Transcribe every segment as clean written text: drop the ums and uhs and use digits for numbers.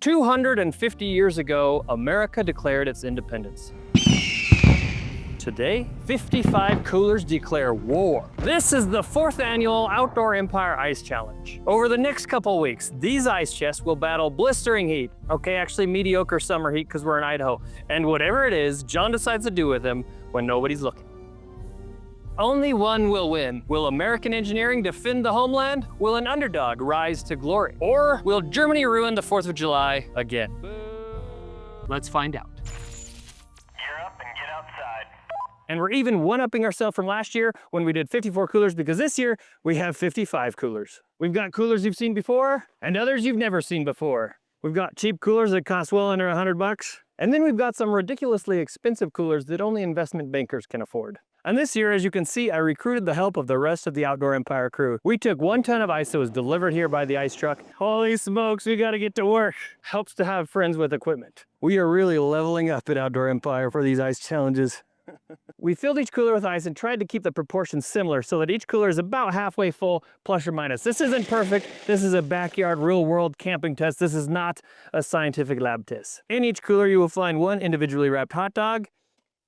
250 years ago, America declared its independence. Today, 55 coolers declare war. This is the 4th annual Outdoor Empire Ice Challenge. Over the next couple weeks, these ice chests will battle blistering heat. Okay, actually mediocre summer heat because we're in Idaho. And whatever it is, John decides to do with them when nobody's looking. Only one will win. Will American engineering defend the homeland? Will an underdog rise to glory? Or will Germany ruin the 4th of July again? Let's find out. Gear up and get outside. And we're even one-upping ourselves from last year when we did 54 coolers, because this year we have 55 coolers. We've got coolers you've seen before and others you've never seen before. We've got cheap coolers that cost well under $100. And then we've got some ridiculously expensive coolers that only investment bankers can afford. And this year, as you can see, I recruited the help of the rest of the Outdoor Empire crew. We took 1 ton of ice that was delivered here by the ice truck. Holy smokes, we gotta get to work. Helps to have friends with equipment. We are really leveling up at Outdoor Empire for these ice challenges. We filled each cooler with ice and tried to keep the proportions similar so that each cooler is about halfway full, plus or minus. This isn't perfect. This is a backyard real-world camping test. This is not a scientific lab test. In each cooler, you will find 1 individually wrapped hot dog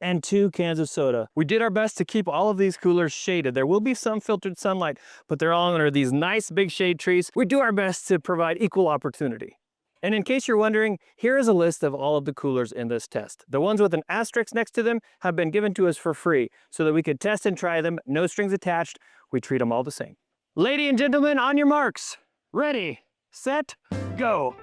and 2 cans of soda. We did our best to keep all of these coolers shaded. There will be some filtered sunlight, but they're all under these nice big shade trees. We do our best to provide equal opportunity. And in case you're wondering, here is a list of all of the coolers in this test. The ones with an asterisk next to them have been given to us for free so that we could test and try them, no strings attached. We treat them all the same. Ladies and gentlemen, on your marks. Ready, set, go.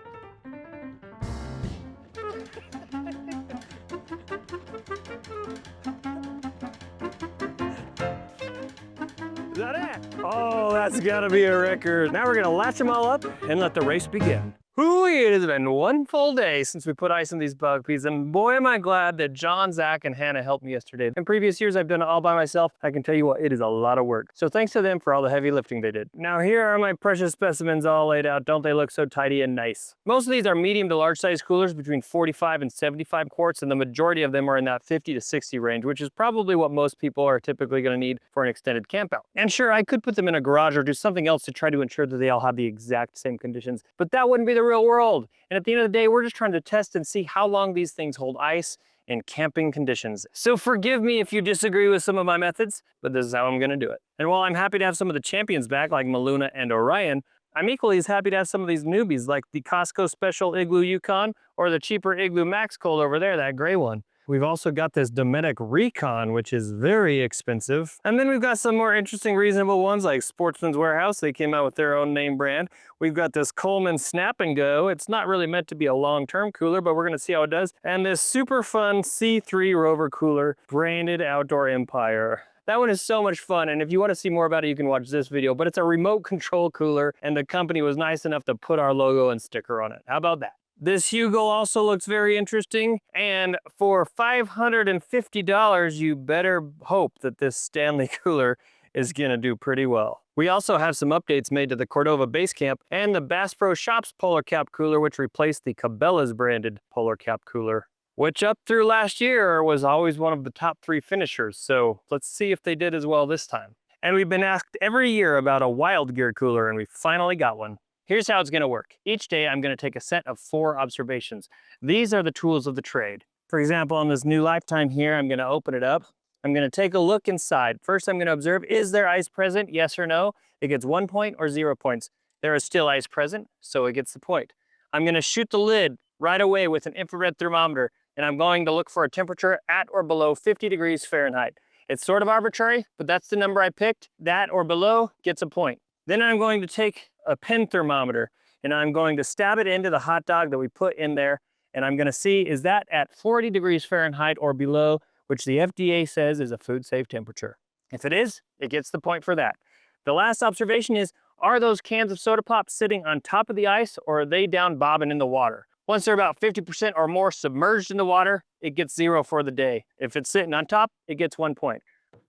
Is that it? Oh, that's gotta be a record. Now we're gonna latch them all up and let the race begin. Hooey, it has been 1 full day since we put ice in these bug peas, and boy am I glad that John, Zach, and Hannah helped me yesterday. In previous years, I've done it all by myself. I can tell you what, it is a lot of work. So thanks to them for all the heavy lifting they did. Now here are my precious specimens all laid out. Don't they look so tidy and nice? Most of these are medium to large size coolers between 45 and 75 quarts, and the majority of them are in that 50 to 60 range, which is probably what most people are typically gonna need for an extended camp out. And sure, I could put them in a garage or do something else to try to ensure that they all have the exact same conditions, but that wouldn't be the real world. And at the end of the day, we're just trying to test and see how long these things hold ice in camping conditions. So forgive me if you disagree with some of my methods, but this is how I'm gonna do it. And while I'm happy to have some of the champions back, like Maluna and Orion, I'm equally as happy to have some of these newbies, like the Costco Special Igloo Yukon or the cheaper Igloo Max Cold over there, that gray one. We've also got this Dometic Recon, which is very expensive. And then we've got some more interesting, reasonable ones like Sportsman's Warehouse. They came out with their own name brand. We've got this Coleman Snap and Go. It's not really meant to be a long-term cooler, but we're gonna see how it does. And this super fun C3 Rover cooler, branded Outdoor Empire. That one is so much fun, and if you want to see more about it, you can watch this video, but it's a remote control cooler, and the company was nice enough to put our logo and sticker on it. How about that? This Hugo also looks very interesting, and for $550, you better hope that this Stanley cooler is gonna do pretty well. We also have some updates made to the Cordova Base Camp and the Bass Pro Shops Polar Cap cooler, which replaced the Cabela's branded Polar Cap cooler, which up through last year was always one of the top 3 finishers. So let's see if they did as well this time. And we've been asked every year about a Wild Gear cooler, and we finally got one. Here's how it's gonna work. Each day, I'm gonna take a set of 4 observations. These are the tools of the trade. For example, on this new Lifetime here, I'm gonna open it up. I'm gonna take a look inside. First, I'm gonna observe, is there ice present? Yes or no? It gets 1 point or 0 points. There is still ice present, so it gets the point. I'm gonna shoot the lid right away with an infrared thermometer, and I'm going to look for a temperature at or below 50 degrees Fahrenheit. It's sort of arbitrary, but that's the number I picked. That or below gets a point. Then I'm going to take a pen thermometer, and I'm going to stab it into the hot dog that we put in there, and I'm gonna see, is that at 40 degrees Fahrenheit or below, which the FDA says is a food safe temperature. If it is, it gets the point for that. The last observation is, are those cans of soda pop sitting on top of the ice, or are they down bobbing in the water? Once they're about 50% or more submerged in the water, it gets 0 for the day. If it's sitting on top, it gets 1 point.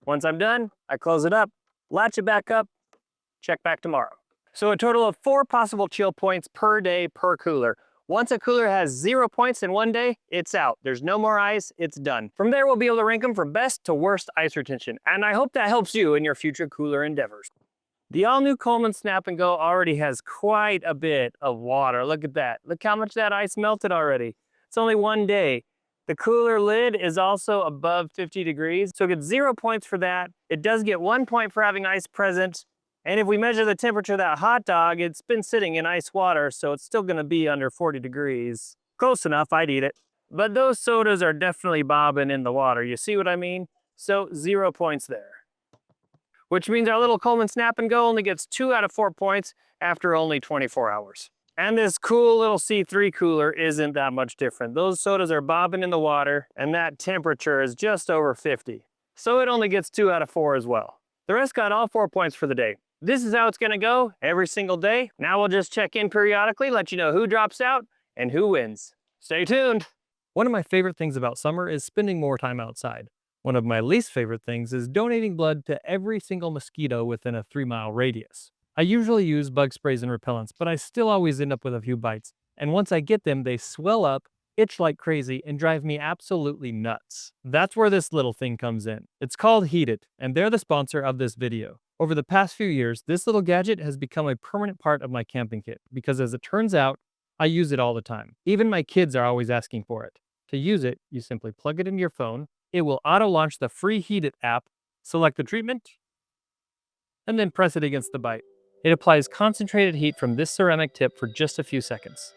Once I'm done, I close it up, latch it back up, check back tomorrow. So a total of 4 possible chill points per day per cooler. Once a cooler has 0 points in 1 day, it's out. There's no more ice, it's done. From there, we'll be able to rank them from best to worst ice retention. And I hope that helps you in your future cooler endeavors. The all-new Coleman Snap and Go already has quite a bit of water. Look at that. Look how much that ice melted already. It's only one day. The cooler lid is also above 50 degrees, so it gets 0 points for that. It does get 1 point for having ice present. And if we measure the temperature of that hot dog, it's been sitting in ice water, so it's still gonna be under 40 degrees. Close enough, I'd eat it. But those sodas are definitely bobbing in the water. You see what I mean? So 0 points there. Which means our little Coleman Snap and Go only gets 2 out of 4 points after only 24 hours. And this cool little C3 cooler isn't that much different. Those sodas are bobbing in the water, and that temperature is just over 50. So it only gets 2 out of 4 as well. The rest got all 4 points for the day. This is how it's gonna go every single day. Now we'll just check in periodically, let you know who drops out and who wins. Stay tuned. One of my favorite things about summer is spending more time outside. One of my least favorite things is donating blood to every single mosquito within a 3-mile radius. I usually use bug sprays and repellents, but I still always end up with a few bites. And once I get them, they swell up, itch like crazy, and drive me absolutely nuts. That's where this little thing comes in. It's called Heat It, and they're the sponsor of this video. Over the past few years, this little gadget has become a permanent part of my camping kit because, as it turns out, I use it all the time. Even my kids are always asking for it. To use it, you simply plug it into your phone. It will auto-launch the free Heat It app, select the treatment, and then press it against the bite. It applies concentrated heat from this ceramic tip for just a few seconds.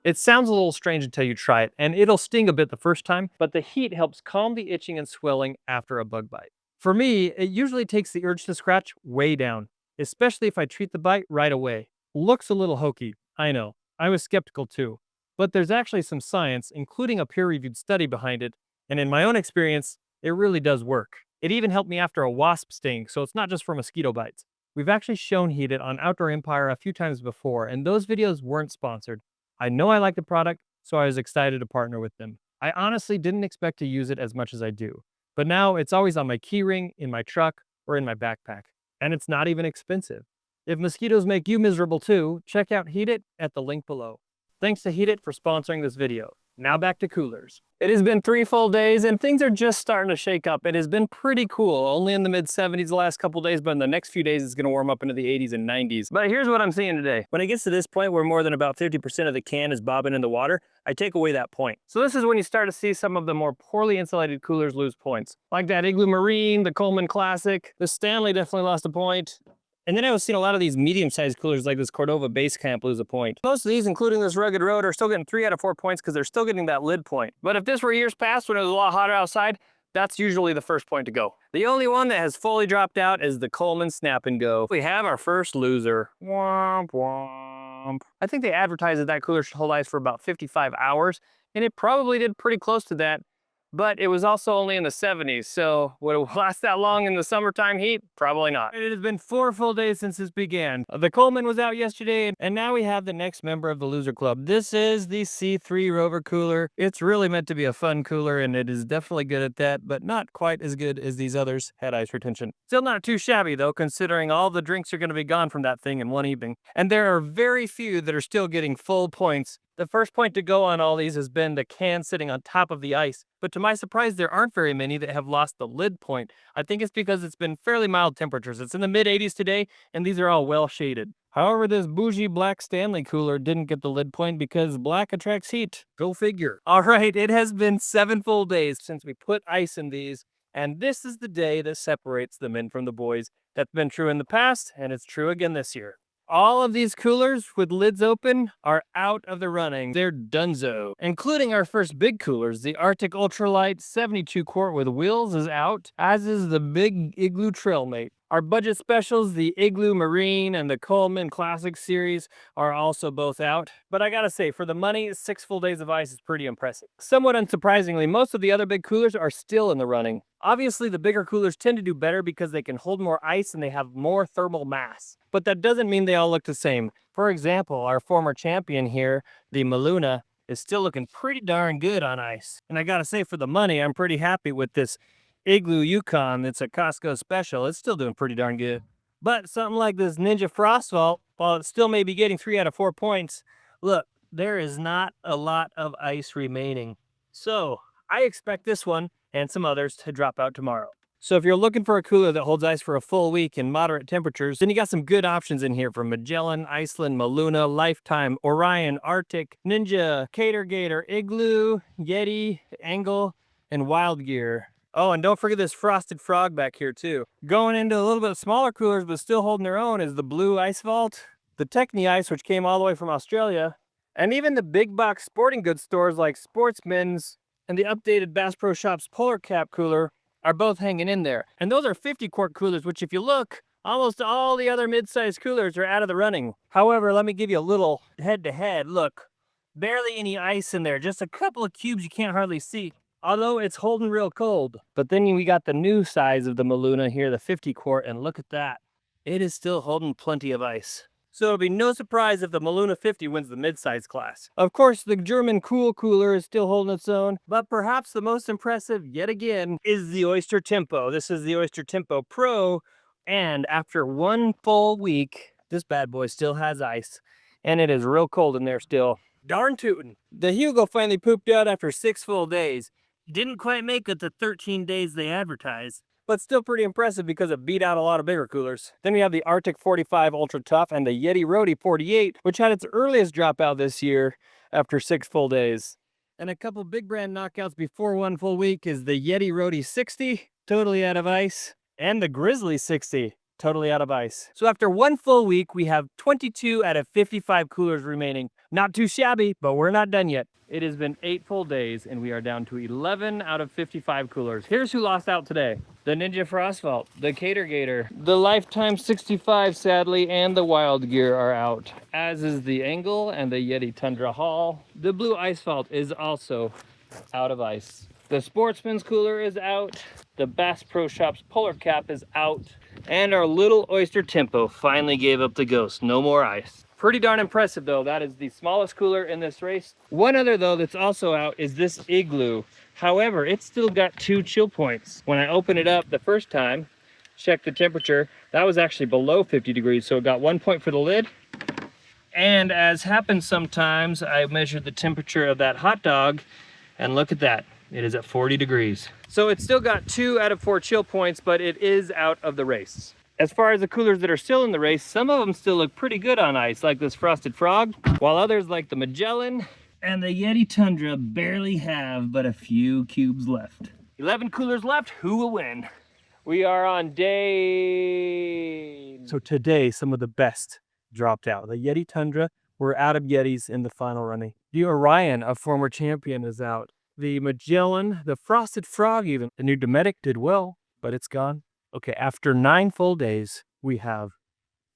It sounds a little strange until you try it, and it'll sting a bit the first time, but the heat helps calm the itching and swelling after a bug bite. For me, it usually takes the urge to scratch way down, especially if I treat the bite right away. Looks a little hokey, I know. I was skeptical too. But there's actually some science, including a peer-reviewed study behind it, and in my own experience, it really does work. It even helped me after a wasp sting, so it's not just for mosquito bites. We've actually shown Heat It on Outdoor Empire a few times before, and those videos weren't sponsored. I know I like the product, so I was excited to partner with them. I honestly didn't expect to use it as much as I do, but now it's always on my keyring, in my truck, or in my backpack. And it's not even expensive. If mosquitoes make you miserable too, check out Heat It at the link below. Thanks to Heat It for sponsoring this video. Now back to coolers. It has been 3 full days and things are just starting to shake up. It has been pretty cool, only in the mid-70s the last couple days, but in the next few days it's gonna warm up into the 80s and 90s. But here's what I'm seeing today. When it gets to this point where more than about 50% of the can is bobbing in the water, I take away that point. So this is when you start to see some of the more poorly insulated coolers lose points. Like that Igloo Marine, the Coleman Classic, the Stanley definitely lost a point. And then I was seeing a lot of these medium-sized coolers like this Cordova Base Camp lose a point. Most of these, including this Rugged Road, are still getting 3 out of 4 points because they're still getting that lid point. But if this were years past when it was a lot hotter outside, that's usually the first point to go. The only one that has fully dropped out is the Coleman Snap and Go. We have our first loser. Womp womp. I think they advertised that cooler should hold ice for about 55 hours, and it probably did pretty close to that. But it was also only in the 70s, so would it last that long in the summertime heat? Probably not. It has been 4 full days since this began. The Coleman was out yesterday, and now we have the next member of the Loser Club. This is the C3 Rover cooler. It's really meant to be a fun cooler, and it is definitely good at that, but not quite as good as these others had ice retention. Still not too shabby though, considering all the drinks are gonna be gone from that thing in one evening. And there are very few that are still getting full points. The first point to go on all these has been the can sitting on top of the ice, but to my surprise, there aren't very many that have lost the lid point. I think it's because it's been fairly mild temperatures. It's in the mid-80s today, and these are all well shaded. However, this bougie black Stanley cooler didn't get the lid point because black attracts heat. Go figure. All right, it has been 7 full days since we put ice in these, and this is the day that separates the men from the boys. That's been true in the past, and it's true again this year. All of these coolers with lids open are out of the running. They're donezo. Including our first big coolers, the Arctic Ultralight 72 quart with wheels is out, as is the big Igloo Trailmate. Our budget specials, the Igloo Marine and the Coleman Classic series, are also both out. But I gotta say, for the money, 6 full days of ice is pretty impressive. Somewhat unsurprisingly, most of the other big coolers are still in the running. Obviously, the bigger coolers tend to do better because they can hold more ice and they have more thermal mass. But that doesn't mean they all look the same. For example, our former champion here, the Maluna, is still looking pretty darn good on ice. And I gotta say, for the money, I'm pretty happy with this Igloo Yukon. It's a Costco special. It's still doing pretty darn good. But something like this Ninja Frostvault, while it still may be getting 3 out of 4 points, look, there is not a lot of ice remaining. So I expect this one and some others to drop out tomorrow. So if you're looking for a cooler that holds ice for a full week in moderate temperatures, then you got some good options in here from Magellan, Iceland, Maluna, Lifetime, Orion, Arctic, Ninja, Gator, Igloo, Yeti, Angle, and Wild Gear. Oh, and don't forget this Frosted Frog back here too. Going into a little bit smaller coolers but still holding their own is the Blue Ice Vault, the Techni Ice, which came all the way from Australia, and even the big box sporting goods stores like Sportsman's and the updated Bass Pro Shops Polar Cap cooler are both hanging in there. And those are 50-quart coolers, which if you look, almost all the other mid-sized coolers are out of the running. However, let me give you a little head-to-head look. Barely any ice in there, just a couple of cubes you can't hardly see, although it's holding real cold. But then we got the new size of the Maluna here, the 50-quart, and look at that. It is still holding plenty of ice. So it'll be no surprise if the Maluna 50 wins the mid-size class. Of course, the German Cool Cooler is still holding its own, but perhaps the most impressive, yet again, is the Oyster Tempo. This is the Oyster Tempo Pro, and after one full week, this bad boy still has ice, and it is real cold in there still. Darn tootin'. The Hugo finally pooped out after 6 full days. Didn't quite make it the 13 days they advertised, but still pretty impressive because it beat out a lot of bigger coolers. Then we have the Arctic 45 Ultra Tough and the Yeti Roadie 48, which had its earliest dropout this year after 6 full days. And a couple big brand knockouts before one full week is the Yeti Roadie 60, totally out of ice, and the Grizzly 60, totally out of ice. So after one full week, we have 22 out of 55 coolers remaining. Not too shabby, but we're not done yet. It has been 8 full days, and we are down to 11 out of 55 coolers. Here's who lost out today. The Ninja Frostvault, the Gator, the Lifetime 65, sadly, and the Wild Gear are out, as is the Angle and the Yeti Tundra Hall. The Blue Ice Vault is also out of ice. The Sportsman's Cooler is out. The Bass Pro Shops Polar Cap is out. And our little Oyster Tempo finally gave up the ghost. No more ice. Pretty darn impressive though. That is the smallest cooler in this race. One other though that's also out is this Igloo. However, it's still got 2 chill points. When I opened it up the first time, checked the temperature, that was actually below 50 degrees. So it got 1 point for the lid. And as happens sometimes, I measured the temperature of that hot dog and look at that. It is at 40 degrees. So it's still got 2 out of 4 chill points, but it is out of the race. As far as the coolers that are still in the race, some of them still look pretty good on ice, like this Frosted Frog, while others like the Magellan and the Yeti Tundra barely have but a few cubes left. 11 coolers left, who will win? We are on day... So today, some of the best dropped out. The Yeti Tundra, we're out of Yetis in the final running. The Orion, a former champion, is out. The Magellan, the Frosted Frog even. The new Dometic did well, but it's gone. Okay, after 9 full days, we have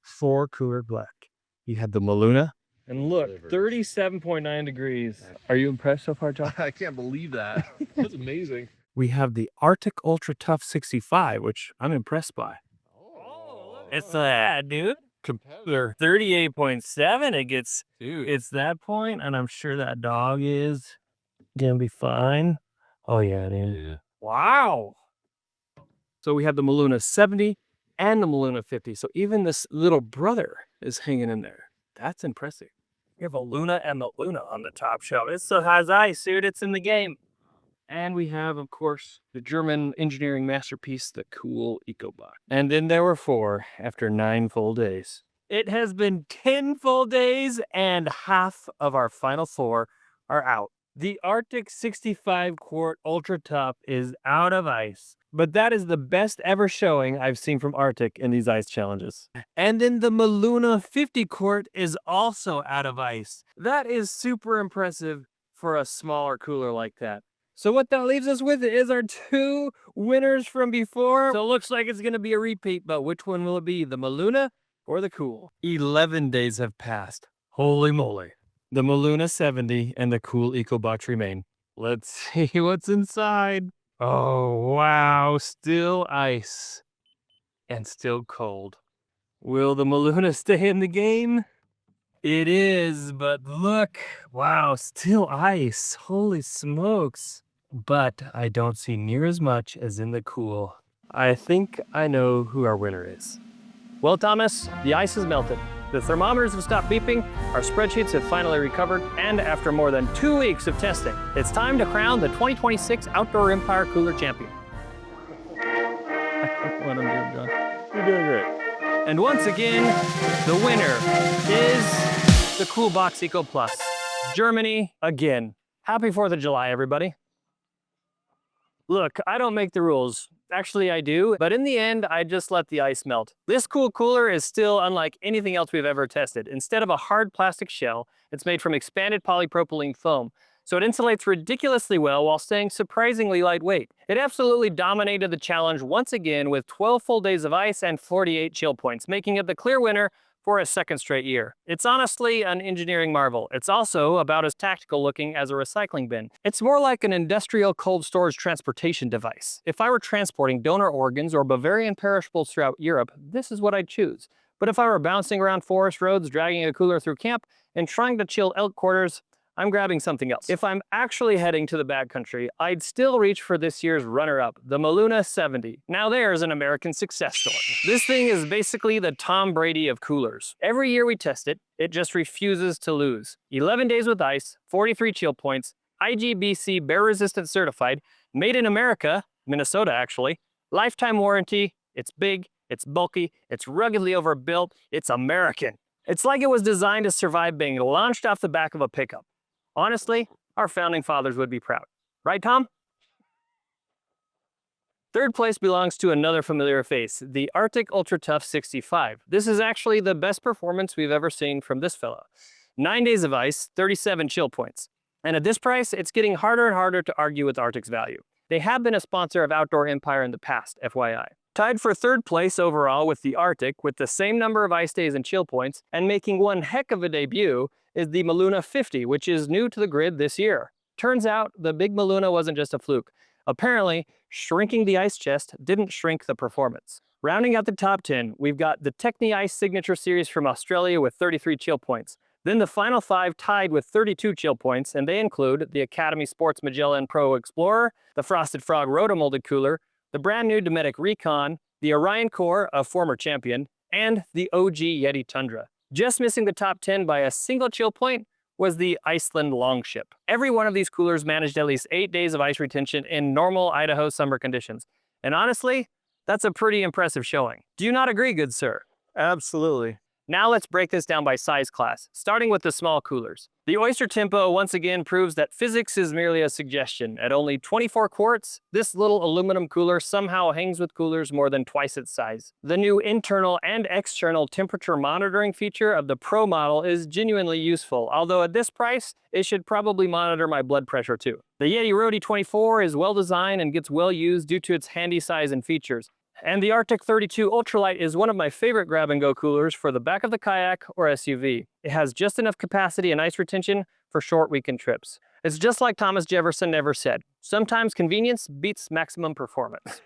4 cooler black. You had the Maluna, and look, 37.9 degrees. Are you impressed so far, John? I can't believe that. That's amazing. We have the Arctic Ultra Tough 65, which I'm impressed by. Oh, It's that, dude. Competitor 38.7. It gets, dude. It's that point, and I'm sure that dog is gonna be fine. Oh yeah, it is. Yeah. Wow. So we have the Maluna 70 and the Maluna 50. So even this little brother is hanging in there. That's impressive. We have a Luna and the Luna on the top shelf. It still has ice, dude. It's in the game. And we have, of course, the German engineering masterpiece, the cool EcoBox. And then there were 4 after 9 full days. It has been 10 full days and half of our final 4 are out. The Arctic 65-quart Ultra Tough is out of ice, but that is the best ever showing I've seen from Arctic in these ice challenges. And then the Maluna 50-quart is also out of ice. That is super impressive for a smaller cooler like that. So what that leaves us with is our 2 winners from before. So it looks like it's gonna be a repeat, but which one will it be, the Maluna or the Cool? 11 days have passed. Holy moly. The Maluna 70 and the Cool EcoBox remain. Let's see what's inside. Oh, wow. Still ice. And still cold. Will the Maluna stay in the game? It is, but look. Wow, still ice. Holy smokes. But I don't see near as much as in the Cool. I think I know who our winner is. Well, Thomas, the ice has melted. The thermometers have stopped beeping, our spreadsheets have finally recovered, and after more than 2 weeks of testing, it's time to crown the 2026 Outdoor Empire Cooler Champion. what I'm doing, John. You're doing great. And once again, the winner is the Cool Box Eco Plus. Germany again. Happy 4th of July, everybody. Look, I don't make the rules. Actually, I do, but in the end, I just let the ice melt. This cool cooler is still unlike anything else we've ever tested. Instead of a hard plastic shell, it's made from expanded polypropylene foam, so it insulates ridiculously well while staying surprisingly lightweight. It absolutely dominated the challenge once again with 12 full days of ice and 48 chill points, making it the clear winner for a second straight year. It's honestly an engineering marvel. It's also about as tactical looking as a recycling bin. It's more like an industrial cold storage transportation device. If I were transporting donor organs or Bavarian perishables throughout Europe, this is what I'd choose. But if I were bouncing around forest roads, dragging a cooler through camp, and trying to chill elk quarters, I'm grabbing something else. If I'm actually heading to the backcountry, I'd still reach for this year's runner-up, the Maluna 70. Now there's an American success story. This thing is basically the Tom Brady of coolers. Every year we test it, it just refuses to lose. 11 days with ice, 43 chill points, IGBC bear-resistant certified, made in America, Minnesota actually, lifetime warranty, it's big, it's bulky, it's ruggedly overbuilt, it's American. It's like it was designed to survive being launched off the back of a pickup. Honestly, our founding fathers would be proud. Right, Tom? Third place belongs to another familiar face, the Arctic Ultra Tough 65. This is actually the best performance we've ever seen from this fella. 9 days of ice, 37 chill points. And at this price, it's getting harder and harder to argue with Arctic's value. They have been a sponsor of Outdoor Empire in the past, FYI. Tied for third place overall with the Arctic, with the same number of ice days and chill points, and making one heck of a debut, is the Maluna 50, which is new to the grid this year. Turns out, the big Maluna wasn't just a fluke. Apparently, shrinking the ice chest didn't shrink the performance. Rounding out the top 10, we've got the Techni Ice Signature Series from Australia with 33 chill points. Then the final 5 tied with 32 chill points, and they include the Academy Sports Magellan Pro Explorer, the Frosted Frog Rotomolded Cooler, the brand new Dometic Recon, the Orion Core, a former champion, and the OG Yeti Tundra. Just missing the top 10 by a single chill point was the Iceland Longship. Every one of these coolers managed at least 8 days of ice retention in normal Idaho summer conditions. And honestly, that's a pretty impressive showing. Do you not agree, good sir? Absolutely. Now let's break this down by size class, starting with the small coolers. The Oyster Tempo once again proves that physics is merely a suggestion. At only 24 quarts, this little aluminum cooler somehow hangs with coolers more than twice its size. The new internal and external temperature monitoring feature of the Pro model is genuinely useful, although at this price, it should probably monitor my blood pressure too. The Yeti Rody 24 is well designed and gets well used due to its handy size and features. And the Arctic 32 Ultralight is one of my favorite grab-and-go coolers for the back of the kayak or SUV. It has just enough capacity and ice retention for short weekend trips. It's just like Thomas Jefferson never said, sometimes convenience beats maximum performance.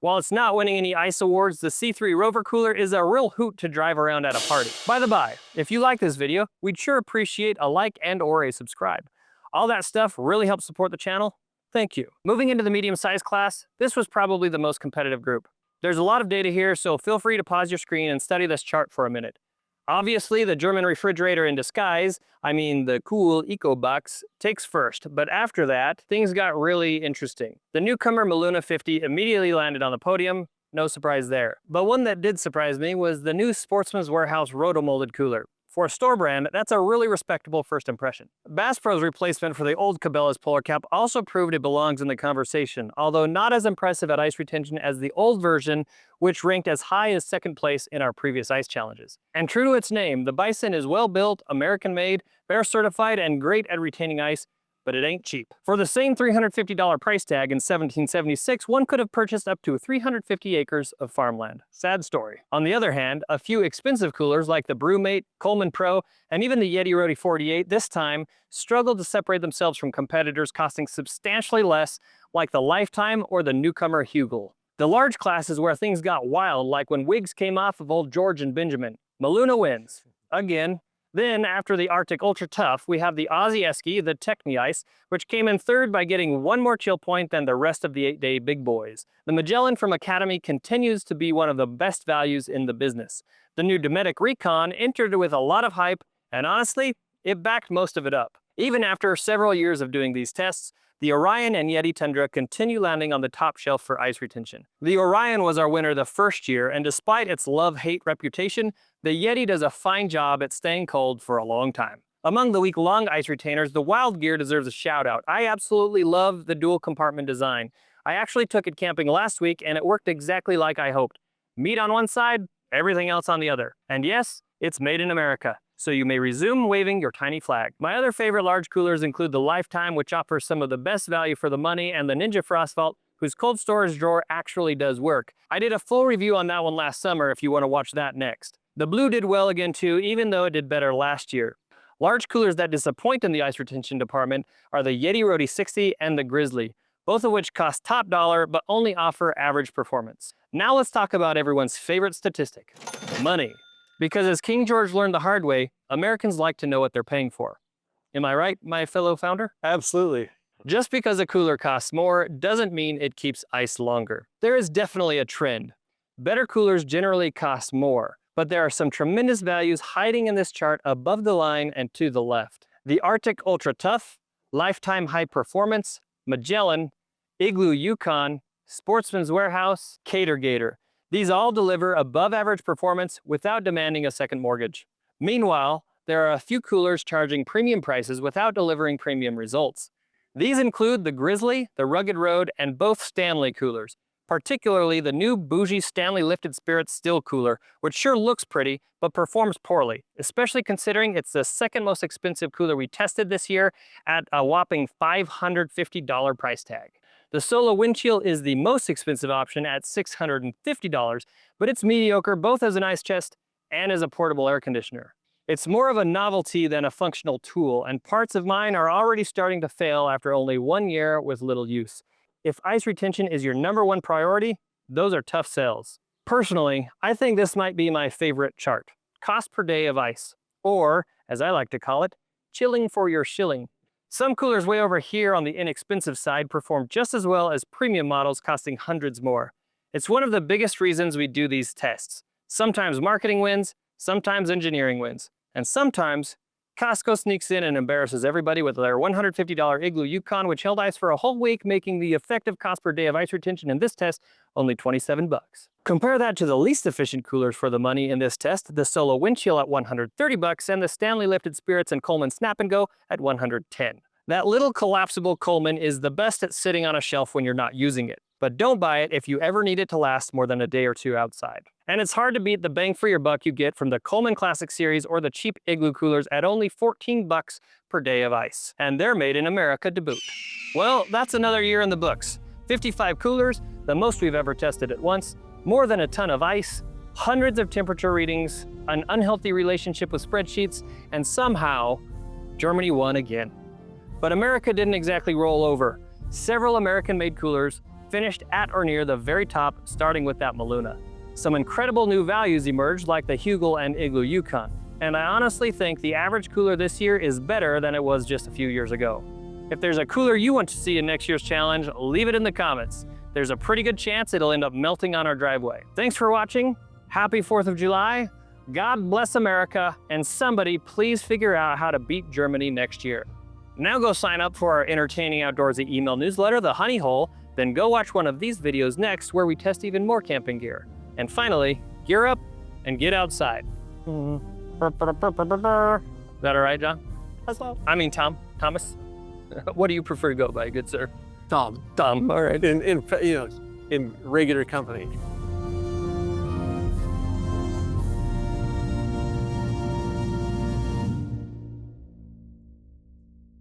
While it's not winning any ice awards, the C3 Rover Cooler is a real hoot to drive around at a party. By the by, if you like this video, we'd sure appreciate a like and or a subscribe. All that stuff really helps support the channel. Thank you. Moving into the medium size class, this was probably the most competitive group. There's a lot of data here, so feel free to pause your screen and study this chart for a minute. Obviously, the German refrigerator in disguise, I mean the cool EcoBox, takes first, but after that, things got really interesting. The newcomer Maluna 50 immediately landed on the podium, no surprise there. But one that did surprise me was the new Sportsman's Warehouse Rotomolded Cooler. For a store brand, that's a really respectable first impression. Bass Pro's replacement for the old Cabela's Polar Cap also proved it belongs in the conversation, although not as impressive at ice retention as the old version, which ranked as high as second place in our previous ice challenges. And true to its name, the Bison is well built, American-made, bear certified, and great at retaining ice, but it ain't cheap. For the same $350 price tag in 1776, one could have purchased up to 350 acres of farmland. Sad story. On the other hand, a few expensive coolers like the Brewmate, Coleman Pro, and even the Yeti Rody 48 this time struggled to separate themselves from competitors costing substantially less, like the Lifetime or the newcomer Hugel. The large class is where things got wild, like when wigs came off of old George and Benjamin. Maluna wins. Again. Then, after the Arctic Ultra Tough, we have the Aussie Esky, the Techni Ice, which came in third by getting one more chill point than the rest of the 8-day big boys. The Magellan from Academy continues to be one of the best values in the business. The new Dometic Recon entered with a lot of hype, and honestly, it backed most of it up. Even after several years of doing these tests, the Orion and YETI Tundra continue landing on the top shelf for ice retention. The Orion was our winner the first year, and despite its love-hate reputation, the YETI does a fine job at staying cold for a long time. Among the week-long ice retainers, the Wild Gear deserves a shout-out. I absolutely love the dual compartment design. I actually took it camping last week, and it worked exactly like I hoped. Meat on one side, everything else on the other. And yes, it's made in America, so you may resume waving your tiny flag. My other favorite large coolers include the Lifetime, which offers some of the best value for the money, and the Ninja Frostvault, whose cold storage drawer actually does work. I did a full review on that one last summer if you want to watch that next. The Blue did well again too, even though it did better last year. Large coolers that disappoint in the ice retention department are the YETI Roadie 60 and the Grizzly, both of which cost top dollar but only offer average performance. Now let's talk about everyone's favorite statistic, money. Because as King George learned the hard way, Americans like to know what they're paying for. Am I right, my fellow founder? Absolutely. Just because a cooler costs more doesn't mean it keeps ice longer. There is definitely a trend. Better coolers generally cost more, but there are some tremendous values hiding in this chart above the line and to the left. The Arctic Ultra Tough, Lifetime High Performance, Magellan, Igloo Yukon, Sportsman's Warehouse, Gator. These all deliver above average performance without demanding a second mortgage. Meanwhile, there are a few coolers charging premium prices without delivering premium results. These include the Grizzly, the Rugged Road, and both Stanley coolers, particularly the new bougie Stanley Lifted Spirits Still Cooler, which sure looks pretty, but performs poorly, especially considering it's the second most expensive cooler we tested this year at a whopping $550 price tag. The Solo Wind Chill is the most expensive option at $650, but it's mediocre both as an ice chest and as a portable air conditioner. It's more of a novelty than a functional tool, and parts of mine are already starting to fail after only 1 year with little use. If ice retention is your #1 priority, those are tough sells. Personally, I think this might be my favorite chart, cost per day of ice, or, as I like to call it, chilling for your shilling. Some coolers way over here on the inexpensive side perform just as well as premium models costing hundreds more. It's one of the biggest reasons we do these tests. Sometimes marketing wins, sometimes engineering wins, and sometimes Costco sneaks in and embarrasses everybody with their $150 Igloo Yukon, which held ice for a whole week, making the effective cost per day of ice retention in this test only $27. Compare that to the least efficient coolers for the money in this test, the Solo Wind Chill at $130 and the Stanley Lifted Spirits and Coleman Snap and Go at $110. That little collapsible Coleman is the best at sitting on a shelf when you're not using it, but don't buy it if you ever need it to last more than a day or two outside. And it's hard to beat the bang for your buck you get from the Coleman Classic Series or the cheap Igloo coolers at only $14 per day of ice. And they're made in America to boot. Well, that's another year in the books. 55 coolers, the most we've ever tested at once, more than a ton of ice, hundreds of temperature readings, an unhealthy relationship with spreadsheets, and somehow, Germany won again. But America didn't exactly roll over. Several American-made coolers finished at or near the very top, starting with that Maluna. Some incredible new values emerged like the Hugel and Igloo Yukon, and I honestly think the average cooler this year is better than it was just a few years ago. If there's a cooler you want to see in next year's challenge, leave it in the comments. There's a pretty good chance it'll end up melting on our driveway. Thanks for watching, happy 4th of July, God bless America, and somebody please figure out how to beat Germany next year. Now go sign up for our entertaining outdoorsy email newsletter, The Honey Hole, then go watch one of these videos next where we test even more camping gear. And finally, gear up and get outside. Is that all right, John? I mean, Thomas? What do you prefer to go by, good sir? Tom, Tom, all right. in regular company.